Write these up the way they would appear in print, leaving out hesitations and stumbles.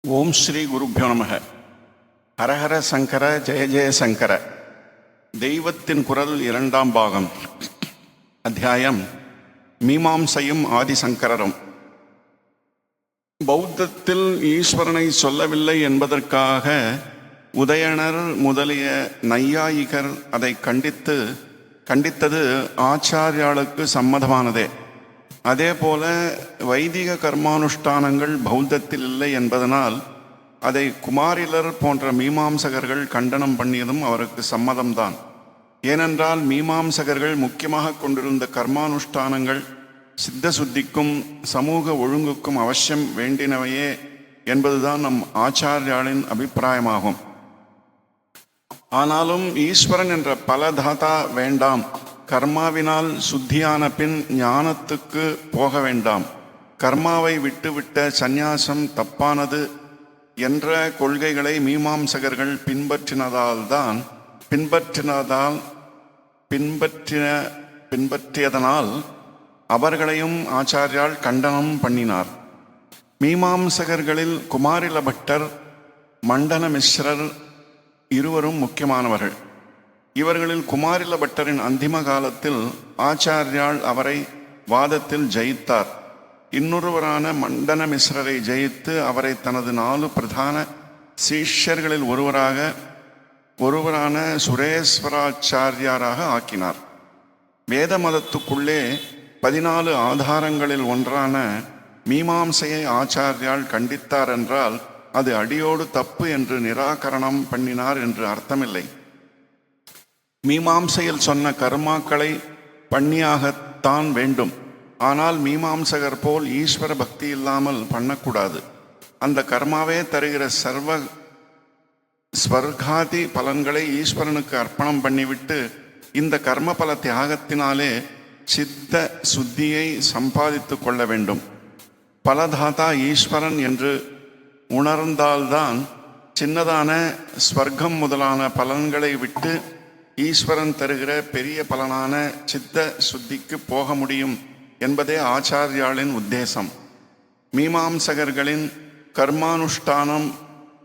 ஓம் ஸ்ரீ குருப்யோ நமக. ஹரஹர சங்கர ஜெய ஜெய சங்கர. தெய்வத்தின் குரல் இரண்டாம் பாகம். அத்தியாயம் மீமாம்சையும் ஆதிசங்கரரும். பௌத்தத்தில் ஈஸ்வரனை சொல்லவில்லை என்பதற்காக உதயணர் முதலிய நையாயிகர் அதை கண்டித்தது ஆச்சாரியாளுக்கு சம்மதமானதே. அதே போல வைதிக கர்மானுஷ்டானங்கள் பௌத்தத்தில் இல்லை என்பதனால் அதை குமாரிலர் போன்ற மீமாம்சகர்கள் கண்டனம் பண்ணியதும் அவருக்கு சம்மதம்தான். ஏனென்றால் மீமாம்சகர்கள் முக்கியமாக கொண்டிருந்த கர்மானுஷ்டானங்கள் சித்த சுத்திக்கும் சமூக ஒழுங்குக்கும் அவசியம் வேண்டினவையே என்பதுதான் நம் ஆச்சாரியாளின் அபிப்பிராயமாகும். ஆனாலும் ஈஸ்வரன் என்ற பலதாதா வேண்டாம், கர்மாவினால் சுத்தியான பின் ஞானத்துக்கு போக வேண்டாம், கர்மாவை விட்டுவிட்ட சந்நியாசம் தப்பானது என்ற கொள்கைகளை மீமாம்சகர்கள் பின்பற்றியதனால் அவர்களையும் ஆச்சாரியால் கண்டனம் பண்ணினார். மீமாம்சகர்களில் குமாரில பட்டர், மண்டன மிஸ்ரர் இருவரும் முக்கியமானவர்கள். இவர்களில் குமாரில பட்டரின் அந்திம காலத்தில் ஆச்சாரியால் அவரை வாதத்தில் ஜெயித்தார். இன்னொருவரான மண்டன மிஸ்ரரை ஜெயித்து அவரை தனது 4 பிரதான சீஷ்யர்களில் ஒருவரான சுரேஸ்வராச்சாரியாராக ஆக்கினார். வேத மதத்துக்குள்ளே 14 ஆதாரங்களில் ஒன்றான மீமாம்சையை ஆச்சாரியால் கண்டித்தார் என்றால் அது அடியோடு தப்பு என்று நிராகரணம் பண்ணினார் என்று அர்த்தமில்லை. மீமாம்சையில் சொன்ன கர்மாக்களை பண்ணியாகத்தான் வேண்டும். ஆனால் மீமாம்சகர் போல் ஈஸ்வர பக்தி இல்லாமல் பண்ணக்கூடாது. அந்த கர்மாவே தருகிற ஸ்வர்காதி பலன்களை ஈஸ்வரனுக்கு அர்ப்பணம் பண்ணிவிட்டு இந்த கர்ம பல தியாகத்தினாலே சித்த சுத்தியை சம்பாதித்து கொள்ள வேண்டும். பலதாதா ஈஸ்வரன் என்று உணர்ந்தால்தான் சின்னதான ஸ்வர்க்கம் முதலான பலன்களை விட்டு ஈஸ்வரன் தருகிற பெரிய பலனான சித்த சுத்திக்கு போக முடியும் என்பதே ஆச்சாரியாளின் உத்தேசம். மீமாம்சகர்களின் கர்மானுஷ்டானம்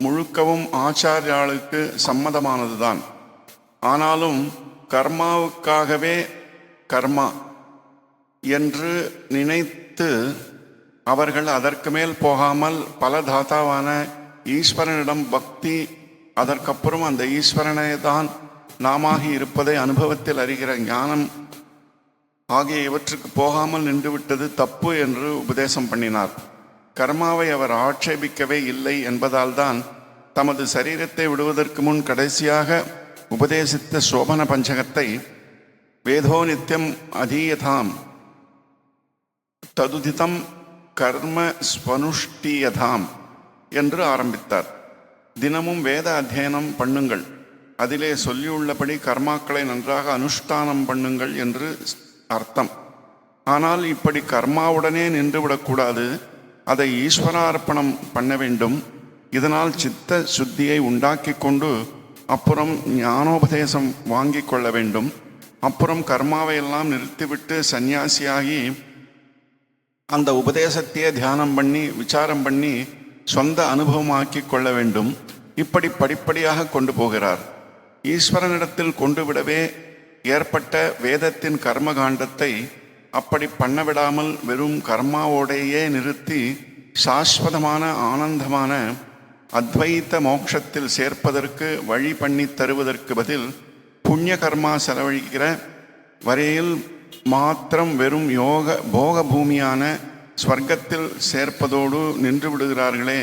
முழுக்கவும் ஆச்சாரியாளுக்கு சம்மதமானதுதான். ஆனாலும் கர்மாவுக்காகவே கர்மா என்று நினைத்து அவர்கள் அதற்கு மேல் போகாமல் பலதாதாவான ஈஸ்வரனிடம் பக்தி, அதற்கப்புறம் அந்த ஈஸ்வரனை தான் நாமாகி இருப்பதை அனுபவத்தில் அறிகிற ஞானம் ஆகிய இவற்றுக்கு போகாமல் நின்றுவிட்டது தப்பு என்று உபதேசம் பண்ணினார். கர்மாவை அவர் ஆட்சேபிக்கவே இல்லை என்பதால் தான் தமது சரீரத்தை விடுவதற்கு முன் கடைசியாக உபதேசித்த சோபன பஞ்சகத்தை வேதோ நித்தியம் அதீயதாம் ததுதிதம் கர்ம ஸ்வனுஷ்டீயதாம் என்று ஆரம்பித்தார். தினமும் வேத அத்தியனம் பண்ணுங்கள், அதிலே சொல்லியுள்ளபடி கர்மாக்களை நன்றாக அனுஷ்டானம் பண்ணுங்கள் என்று அர்த்தம். ஆனால் இப்படி கர்மாவுடனே நின்றுவிடக்கூடாது, அதை ஈஸ்வரார்ப்பணம் பண்ண வேண்டும். இதனால் சித்த சுத்தியை உண்டாக்கி கொண்டு அப்புறம் ஞானோபதேசம் வாங்கி கொள்ள வேண்டும். அப்புறம் கர்மாவை எல்லாம் நிறுத்திவிட்டு சந்நியாசியாகி அந்த உபதேசத்தையே தியானம் பண்ணி விசாரம் பண்ணி சொந்த அனுபவமாக்கி கொள்ள வேண்டும். இப்படி படிப்படியாக கொண்டு போகிறார். ஈஸ்வரனிடத்தில் கொண்டு விடவே ஏற்பட்ட வேதத்தின் கர்மகாண்டத்தை அப்படி பண்ண விடாமல் வெறும் கர்மாவோடையே நிறுத்தி சாஸ்வதமான ஆனந்தமான அத்வைத்த மோட்சத்தில் சேர்ப்பதற்கு வழி பண்ணி தருவதற்கு பதில் புண்ணிய கர்மா செலவழிக்கிற வரையில் மாத்திரம் வெறும் போக பூமியான ஸ்வர்க்கத்தில் சேர்ப்பதோடு நின்று விடுகிறார்களே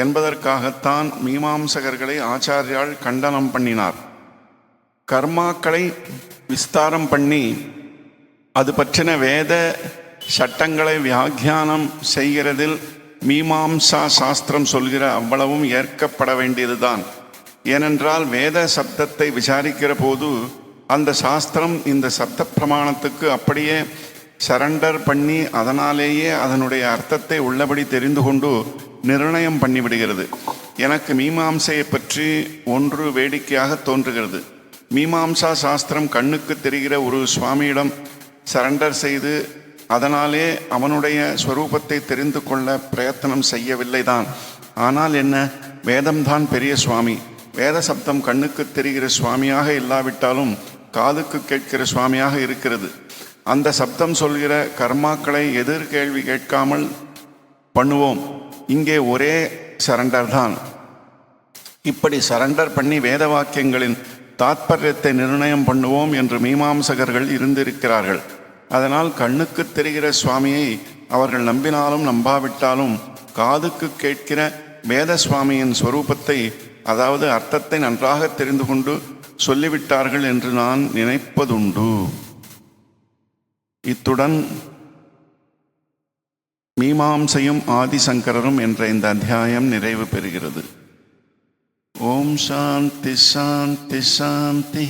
என்பதற்காகத்தான் மீமாம்சகர்களை ஆச்சாரியால் கண்டனம் பண்ணினார். கர்மாக்களை விஸ்தாரம் பண்ணி அது பற்றின வேத சட்டங்களை வியாக்கியானம் செய்கிறதில் மீமாம்சா சாஸ்திரம் சொல்கிற அவ்வளவும் ஏற்கப்பட வேண்டியதுதான். ஏனென்றால் வேத சப்தத்தை விசாரிக்கிற போது அந்த சாஸ்திரம் இந்த சப்த பிரமாணத்துக்கு அப்படியே சரண்டர் பண்ணி அதனாலேயே அதனுடைய அர்த்தத்தை உள்ளபடி தெரிந்து கொண்டு நிர்ணயம் பண்ணிவிடுகிறது. எனக்கு மீமாம்சையை பற்றி ஒன்று வேடிக்கையாக தோன்றுகிறது. மீமாம்சா சாஸ்திரம் கண்ணுக்கு தெரிகிற ஒரு சுவாமியிடம் சரண்டர் செய்து அதனாலே அவனுடைய ஸ்வரூபத்தை தெரிந்து கொள்ள பிரயத்தனம் செய்யவில்லைதான். ஆனால் என்ன, வேதம்தான் பெரிய சுவாமி. வேத சப்தம் கண்ணுக்கு தெரிகிற சுவாமியாக இல்லாவிட்டாலும் காதுக்கு கேட்கிற சுவாமியாக இருக்கிறது. அந்த சப்தம் சொல்கிற கர்மாக்களை எதிர்கேள்வி கேட்காமல் பண்ணுவோம். இங்கே ஒரே சரண்டர் தான். இப்படி சரண்டர் பண்ணி வேத வாக்கியங்களின் தாத்பரியத்தை நிர்ணயம் பண்ணுவோம் என்று மீமாம்சகர்கள் இருந்திருக்கிறார்கள். அதனால் கண்ணுக்கு தெரிகிற சுவாமியை அவர்கள் நம்பினாலும் நம்பாவிட்டாலும் காதுக்கு கேட்கிற வேத சுவாமியின் ஸ்வரூபத்தை, அதாவது அர்த்தத்தை நன்றாக தெரிந்து கொண்டு சொல்லிவிட்டார்கள் என்று நான் நினைப்பதுண்டு. இத்துடன் மீமாம்சையும் ஆதிசங்கரரும் என்ற இந்த அத்தியாயம் நிறைவு பெறுகிறது. ஓம் சாந்தி சாந்தி சாந்தி.